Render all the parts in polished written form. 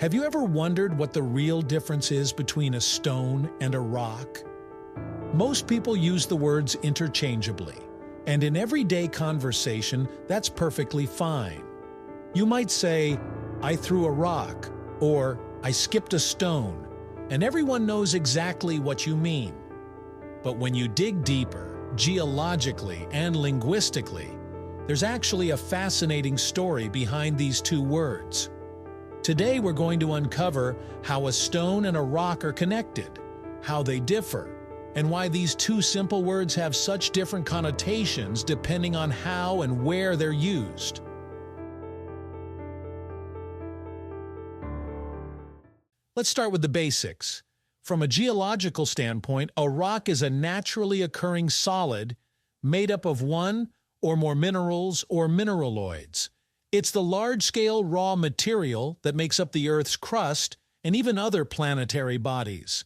Have you ever wondered what the real difference is between a stone and a rock? Most people use the words interchangeably, and in everyday conversation, that's perfectly fine. You might say, "I threw a rock," or "I skipped a stone," and everyone knows exactly what you mean. But when you dig deeper, geologically and linguistically, there's actually a fascinating story behind these two words. Today we're going to uncover how a stone and a rock are connected, how they differ, and why these two simple words have such different connotations depending on how and where they're used. Let's start with the basics. From a geological standpoint, a rock is a naturally occurring solid made up of one or more minerals or mineraloids. It's the large-scale raw material that makes up the Earth's crust and even other planetary bodies.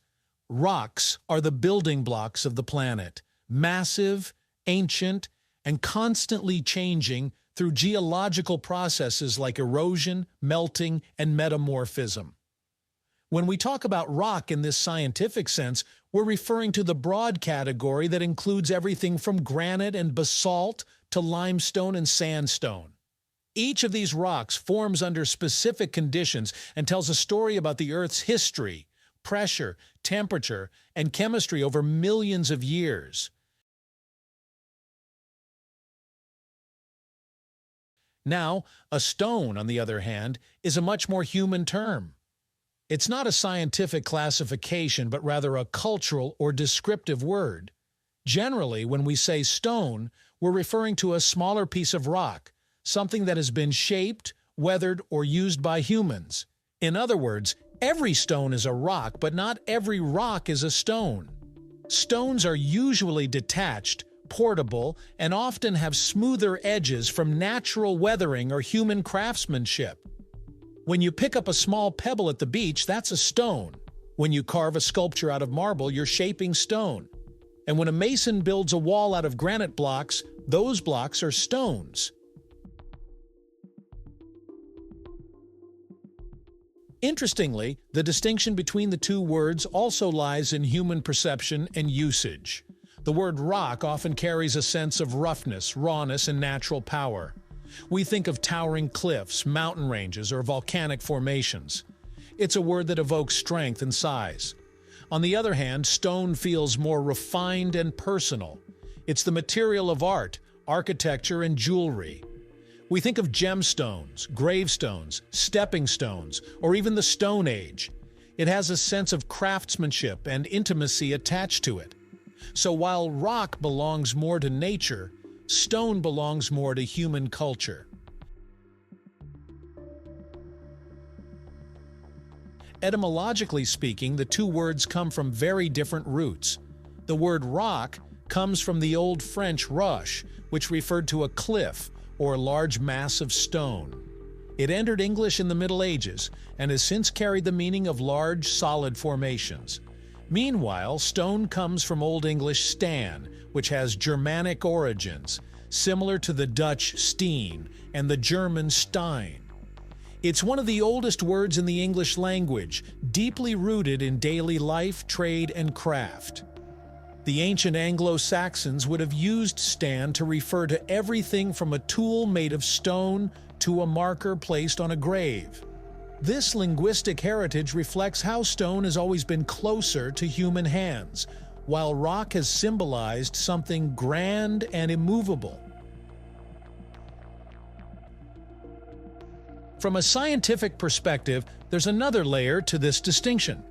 Rocks are the building blocks of the planet, massive, ancient, and constantly changing through geological processes like erosion, melting, and metamorphism. When we talk about rock in this scientific sense, we're referring to the broad category that includes everything from granite and basalt to limestone and sandstone. Each of these rocks forms under specific conditions and tells a story about the Earth's history, pressure, temperature, and chemistry over millions of years. Now, a stone, on the other hand, is a much more human term. It's not a scientific classification, but rather a cultural or descriptive word. Generally, when we say stone, we're referring to a smaller piece of rock, something that has been shaped, weathered, or used by humans. In other words, every stone is a rock, but not every rock is a stone. Stones are usually detached, portable, and often have smoother edges from natural weathering or human craftsmanship. When you pick up a small pebble at the beach, that's a stone. When you carve a sculpture out of marble, you're shaping stone. And when a mason builds a wall out of granite blocks, those blocks are stones. Interestingly, the distinction between the two words also lies in human perception and usage. The word rock often carries a sense of roughness, rawness, and natural power. We think of towering cliffs, mountain ranges, or volcanic formations. It's a word that evokes strength and size. On the other hand, stone feels more refined and personal. It's the material of art, architecture, and jewelry. We think of gemstones, gravestones, stepping stones, or even the Stone Age. It has a sense of craftsmanship and intimacy attached to it. So while rock belongs more to nature, stone belongs more to human culture. Etymologically speaking, the two words come from very different roots. The word rock comes from the Old French roche, which referred to a cliff or a large mass of stone. It entered English in the Middle Ages and has since carried the meaning of large, solid formations. Meanwhile, stone comes from Old English stan, which has Germanic origins, similar to the Dutch steen and the German stein. It's one of the oldest words in the English language, deeply rooted in daily life, trade, and craft. The ancient Anglo-Saxons would have used stan to refer to everything from a tool made of stone to a marker placed on a grave. This linguistic heritage reflects how stone has always been closer to human hands, while rock has symbolized something grand and immovable. From a scientific perspective, there's another layer to this distinction.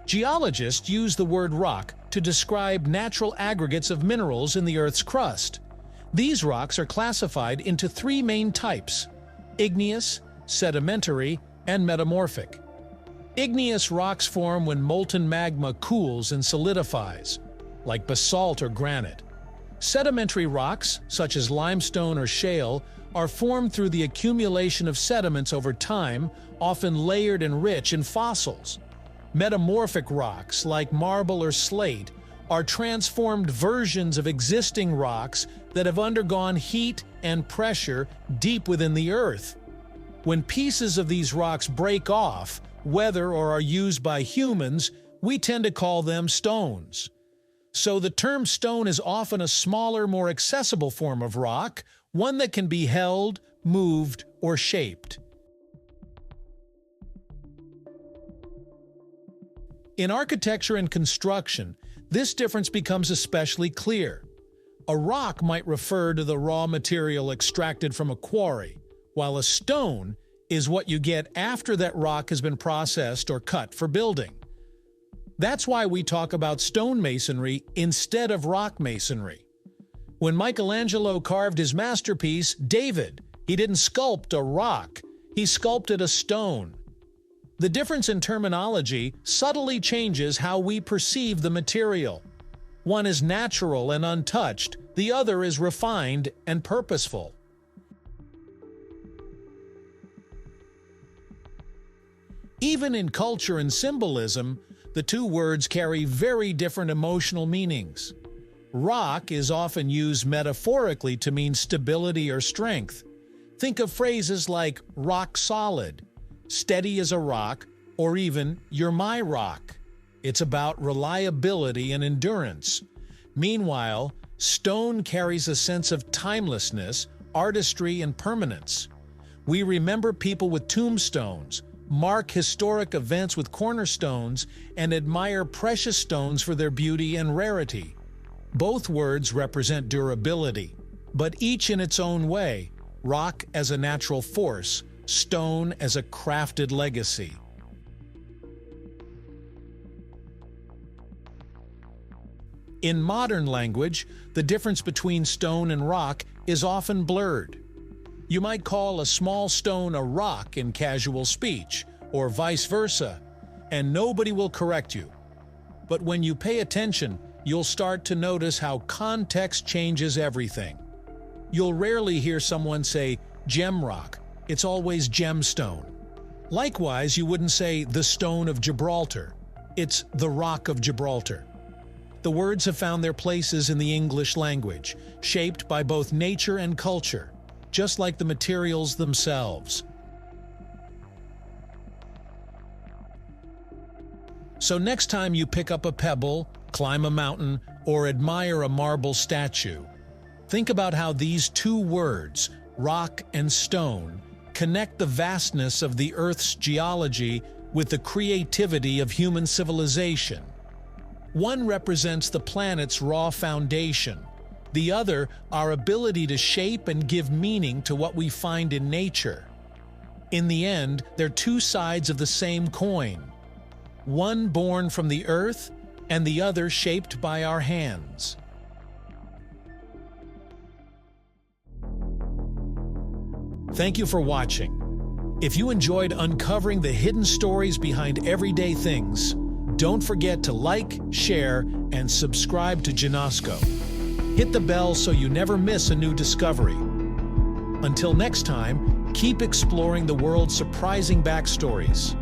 Geologists use the word rock to describe natural aggregates of minerals in the Earth's crust. These rocks are classified into three main types: igneous, sedimentary, and metamorphic. Igneous rocks form when molten magma cools and solidifies, like basalt or granite. Sedimentary rocks, such as limestone or shale, are formed through the accumulation of sediments over time, often layered and rich in fossils. Metamorphic rocks, like marble or slate, are transformed versions of existing rocks that have undergone heat and pressure deep within the earth. When pieces of these rocks break off, weather, or are used by humans, we tend to call them stones. So the term stone is often a smaller, more accessible form of rock, one that can be held, moved, or shaped. In architecture and construction, this difference becomes especially clear. A rock might refer to the raw material extracted from a quarry, while a stone is what you get after that rock has been processed or cut for building. That's why we talk about stonemasonry instead of rock masonry. When Michelangelo carved his masterpiece, David, he didn't sculpt a rock, he sculpted a stone. The difference in terminology subtly changes how we perceive the material. One is natural and untouched, the other is refined and purposeful. Even in culture and symbolism, the two words carry very different emotional meanings. Rock is often used metaphorically to mean stability or strength. Think of phrases like rock solid, steady as a rock, or even you're my rock. It's about reliability and endurance. Meanwhile, stone carries a sense of timelessness, artistry, and permanence. We remember people with tombstones, mark historic events with cornerstones, and admire precious stones for their beauty and rarity. Both words represent durability, but each in its own way, rock as a natural force, stone as a crafted legacy. In modern language, the difference between stone and rock is often blurred. You might call a small stone a rock in casual speech, or vice versa, and nobody will correct you. But when you pay attention, you'll start to notice how context changes everything. You'll rarely hear someone say gem rock, it's always gemstone. Likewise, you wouldn't say the stone of Gibraltar, it's the rock of Gibraltar. The words have found their places in the English language, shaped by both nature and culture, just like the materials themselves. So next time you pick up a pebble, climb a mountain, or admire a marble statue, think about how these two words, rock and stone, connect the vastness of the Earth's geology with the creativity of human civilization. One represents the planet's raw foundation, the other our ability to shape and give meaning to what we find in nature. In the end, they're two sides of the same coin, one born from the earth and the other shaped by our hands. Thank you for watching. If you enjoyed uncovering the hidden stories behind everyday things, don't forget to like, share, and subscribe to Ginosko. Hit the bell so you never miss a new discovery. Until next time, keep exploring the world's surprising backstories.